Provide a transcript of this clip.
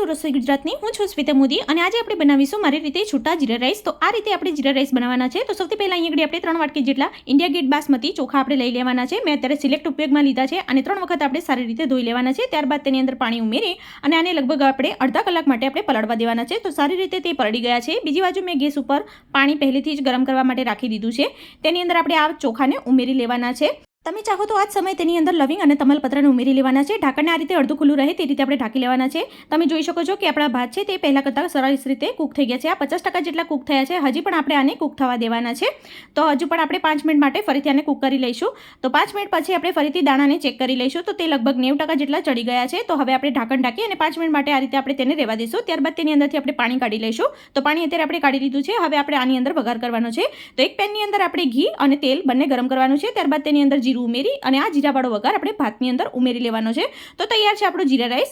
Two રસોઈ ગુજરાતની હું છું સ્મિતા મોદી અને આજે આપણે બનાવીશું મારી રીતે છૂટા જીરા રાઈસ। તો આ રીતે આપણે જીરા રાઈસ બનાવવાના છે। તો સૌથી પહેલા અહીં આપણે 3 વાટકી જેટલા ઇન્ડિયા ગેટ બાસમતી ચોખા આપણે લઈ લેવાના છે। મેં અત્યારે સિલેક્ટ ઉપયોગમાં લીધા છે અને 3 વખત આપણે સારી રીતે ધોઈ લેવાના છે। ત્યારબાદ તેની અંદર પાણી ઉમેરી અને આને લગભગ આપણે અડધા કલાક માટે આપણે પલાળવા દેવાના છે। તો સારી રીતે તે પલળી ગયા છે। બીજી બાજુ મેં ગેસ ઉપર પાણી પહેલેથી જ ગરમ કરવા માટે રાખી દીધું છે। તેની અંદર આપણે આ ચોખાને ઉમેરી લેવાના છે। તમે ચાહો તો આ જ સમયે તેની અંદર લવિંગ અને તમાલપત્રને ઉમેરી લેવાના છે। ઢાંકણને આ રીતે અડધું ખુલ્લું રહે તે રીતે આપણે ઢાંકી લેવાના છે। તમે જોઈ શકો છો કે આપણા ભાત છે તે પહેલાં કરતાં સરસ રીતે કૂક થઈ ગયા છે। આ 50% જેટલા કૂક થયા છે। હજી પણ આપણે આને કૂક થવા દેવાના છે। તો હજુ પણ આપણે 5 મિનિટ માટે ફરીથી આને કૂક કરી લઈશું। તો 5 મિનિટ પછી આપણે ફરીથી દાણાને ચેક કરી લઈશું। તો તે લગભગ 90% જેટલા ચડી ગયા છે। તો હવે આપણે ઢાંકણ ઢાંકી અને 5 મિનિટ માટે આ રીતે આપણે તેને રહેવા દઈશું। ત્યારબાદ તેની અંદરથી આપણે પાણી કાઢી લઈશું। તો પાણી અત્યારે આપણે કાઢી લીધું છે। હવે આપણે આની અંદર વઘાર કરવાનો છે। તો એક પેનની અંદર આપણે ઘી અને તેલ બંને ગરમ કરવાનું છે। ત્યારબાદ તેની અંદર જીરું ઉમેરી અને આ જીરાવાળો વઘાર આપણે ભાતની અંદર ઉમેરી લેવાનો છે। તો તૈયાર છે આપણો જીરા રાઈસ।